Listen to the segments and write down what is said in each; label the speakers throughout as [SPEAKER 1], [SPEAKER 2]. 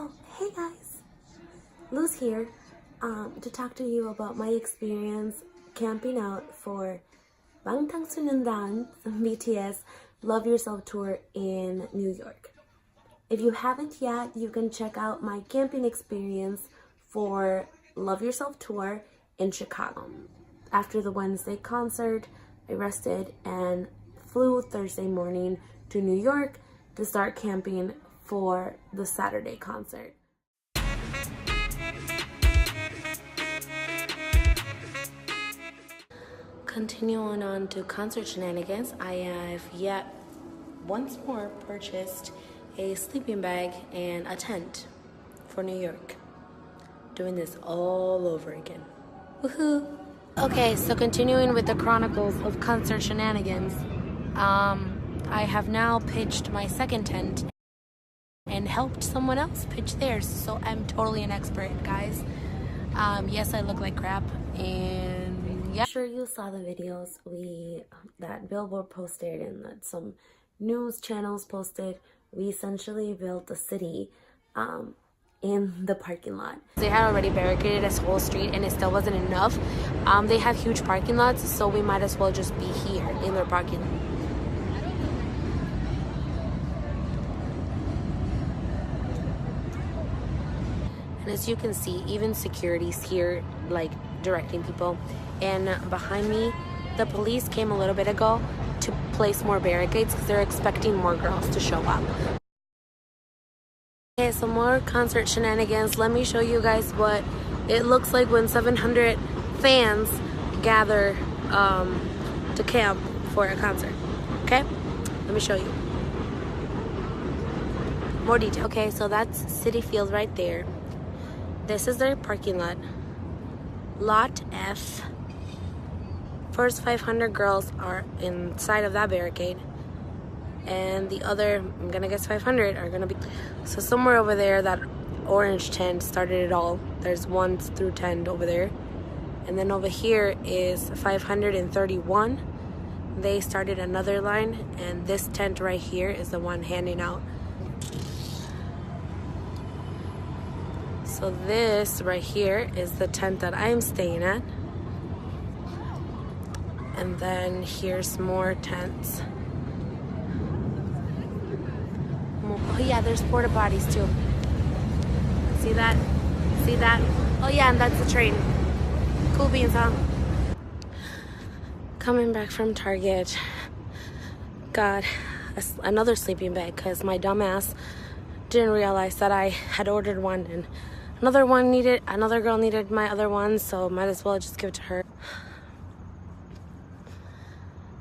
[SPEAKER 1] Oh, hey guys, Luz here to talk to you about my experience camping out for 방탄소년단 BTS Love Yourself tour in New York. If you haven't yet, you can check out my camping experience for Love Yourself tour in Chicago. After the Wednesday concert, I rested and flew Thursday morning to New York to start camping for the Saturday concert. Continuing on to concert shenanigans, I have yet once more purchased a sleeping bag and a tent for New York. Doing this all over again. Woohoo! Okay, so continuing with the chronicles of concert shenanigans, I have now pitched my second tent and helped someone else pitch theirs, so I'm totally an expert, guys. Yes, I look like crap, and yeah. I'm sure you saw the videos that Billboard posted and that some news channels posted. We essentially built a city in the parking lot. They had already barricaded this whole street and it still wasn't enough. They have huge parking lots, so we might as well just be here in their parking lot. And as you can see, even security's here, like, directing people. And behind me, the police came a little bit ago to place more barricades because they're expecting more girls to show up. Okay, some more concert shenanigans. Let me show you guys what it looks like when 700 fans gather to camp for a concert. Okay, let me show you more detail. Okay, so that's Citifield right there. This is their parking lot. Lot F. First 500 girls are inside of that barricade. And the other, I'm gonna guess 500, are gonna be... So somewhere over there, that orange tent started it all. There's 1 through 10 over there. And then over here is 531. They started another line. And this tent right here is the one handing out. So this right here is the tent that I'm staying at. And then here's more tents. Oh yeah, there's porta potties too. See that? See that? Oh yeah, and that's the train. Cool beans, huh? Coming back from Target, got another sleeping bag because my dumbass didn't realize that I had ordered one and another girl needed my other one, so might as well just give it to her.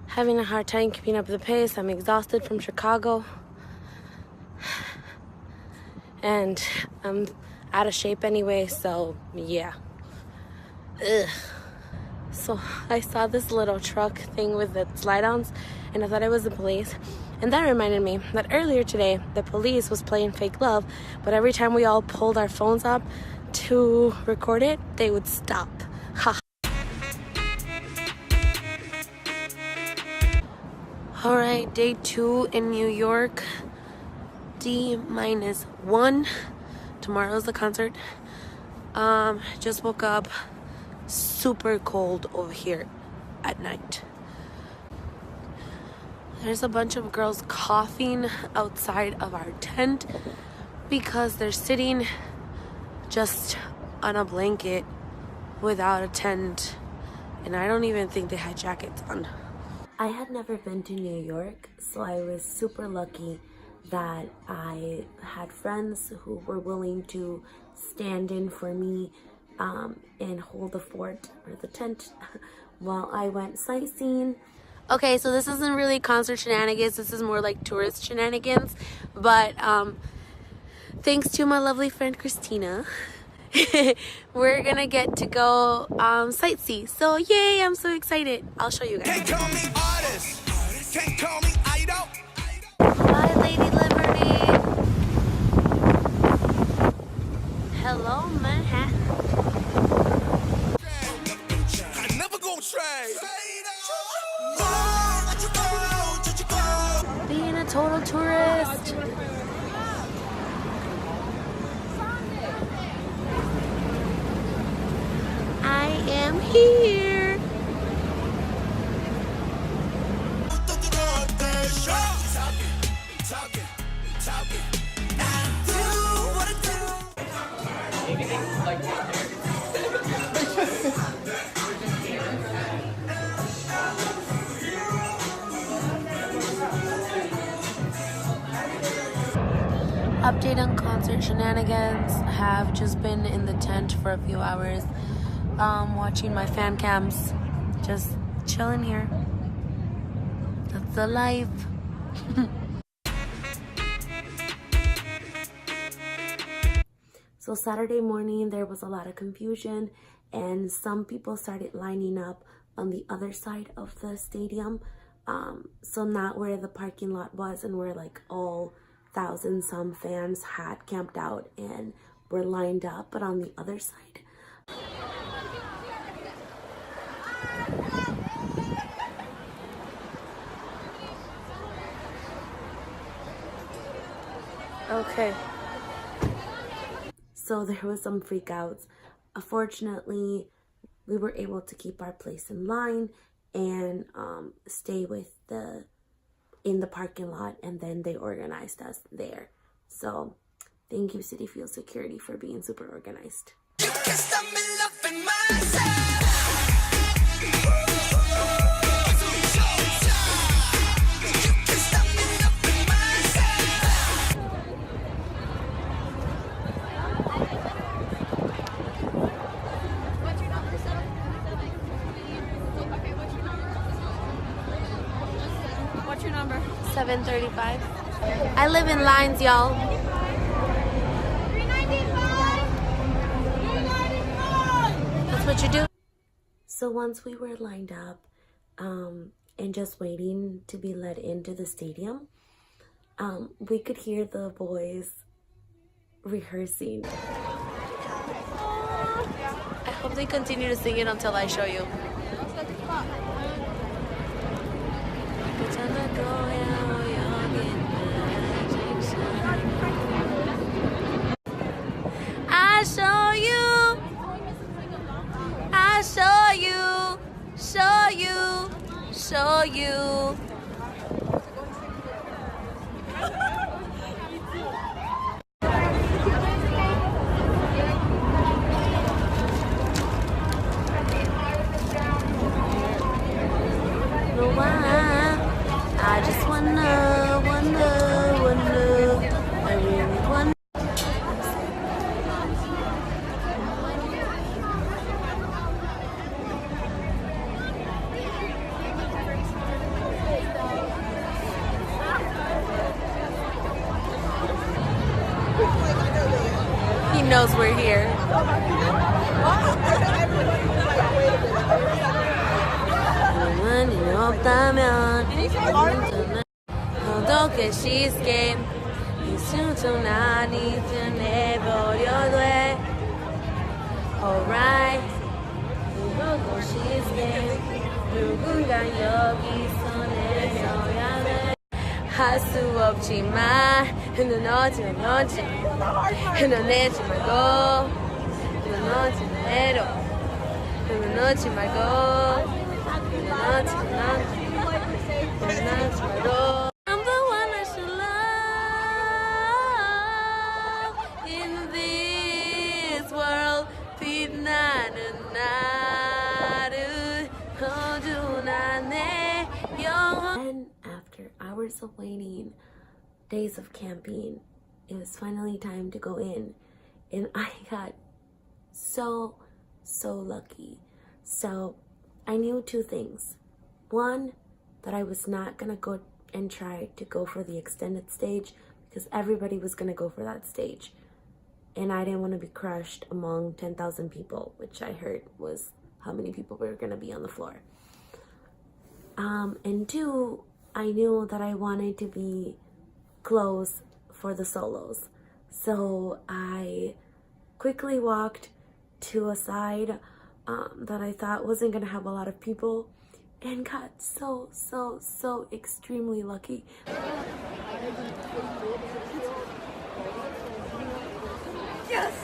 [SPEAKER 1] Having a hard time keeping up the pace. I'm exhausted from Chicago. And I'm out of shape anyway, so yeah. Ugh. So I saw this little truck thing with the slide-ons, and I thought it was the police. And that reminded me that earlier today, the police was playing Fake Love, but every time we all pulled our phones up to record it, they would stop. Ha. All right, day 2 in New York. D-1. Tomorrow's the concert. Just woke up. Super cold over here at night. There's a bunch of girls coughing outside of our tent because they're sitting just on a blanket without a tent, and I don't even think they had jackets on. I had never been to New York, so I was super lucky that I had friends who were willing to stand in for me and hold the fort or the tent while I went sightseeing. Okay, so this isn't really concert shenanigans, this is more like tourist shenanigans, but thanks to my lovely friend Christina, we're gonna get to go sightsee. So yay, I'm so excited. I'll show you guys.
[SPEAKER 2] Can't call me artist, can't call me idol.
[SPEAKER 1] Bye, Lady Liberty. Hello, Manhattan.
[SPEAKER 2] I never gonna trade.
[SPEAKER 1] Being a total tourist. here. Update on concert shenanigans. Have just been in the tent for a few hours, watching my fan cams, just chilling here. That's the life. So Saturday morning there was a lot of confusion, and some people started lining up on the other side of the stadium, so not where the parking lot was and where like all thousand some fans had camped out and were lined up, but on the other side. Okay. So there was some freakouts. Fortunately, we were able to keep our place in line and stay in the parking lot, and then they organized us there. So thank you, Citifield security, for being super organized.
[SPEAKER 3] What's your number?
[SPEAKER 1] 7:35. I live in lines, y'all.
[SPEAKER 3] 395.
[SPEAKER 1] That's what you do. So once we were lined up and just waiting to be led into the stadium, we could hear the boys rehearsing. I hope they continue to sing it until I show you. I show you, I show you, show you, show you. No, I just wonder, I really wonder. He knows we're here. 어떻게 쉽게 수천하니 전해버려도 해. Alright. 어떻게 쉽게 누군가 여기서 내서야 돼. 할 수 없지만 흔들어지 흔들내지 말고 흔들어지 내려 흔들어지 말고 흔들어지 말고. I'm the one I should love in this world. 빛나는 나를 어두운 내 영혼. And after hours of waiting, days of camping, it was finally time to go in, and I got so lucky. So I knew two things. One, that I was not gonna go and try to go for the extended stage because everybody was gonna go for that stage, and I didn't want to be crushed among 10,000 people, which I heard was how many people were gonna be on the floor. And two, I knew that I wanted to be close for the solos. So I quickly walked to a side that I thought wasn't gonna have a lot of people, and got so extremely lucky.
[SPEAKER 3] Yes.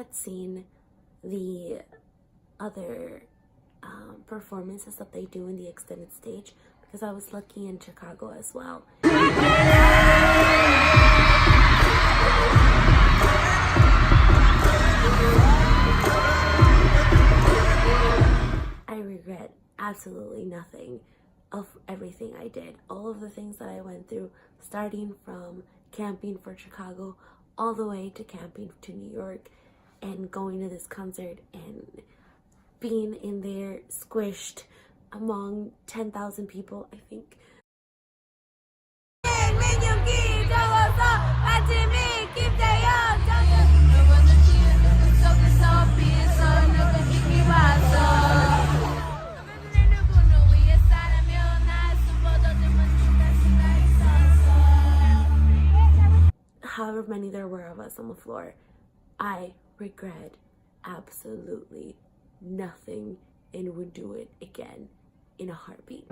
[SPEAKER 1] had seen the other performances that they do in the extended stage because I was lucky in Chicago as well. I regret absolutely nothing of everything I did. All of the things that I went through, starting from camping for Chicago all the way to camping to New York and going to this concert and being in there squished among 10,000 people, I think. However many there were of us on the floor, I regret absolutely nothing and would do it again in a heartbeat.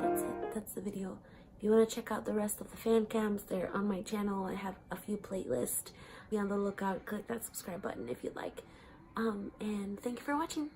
[SPEAKER 1] That's it. That's the video. If you want to check out the rest of the fan cams, they're on my channel. I have a few playlists. Be on the lookout. Click that subscribe button if you'd like. And thank you for watching.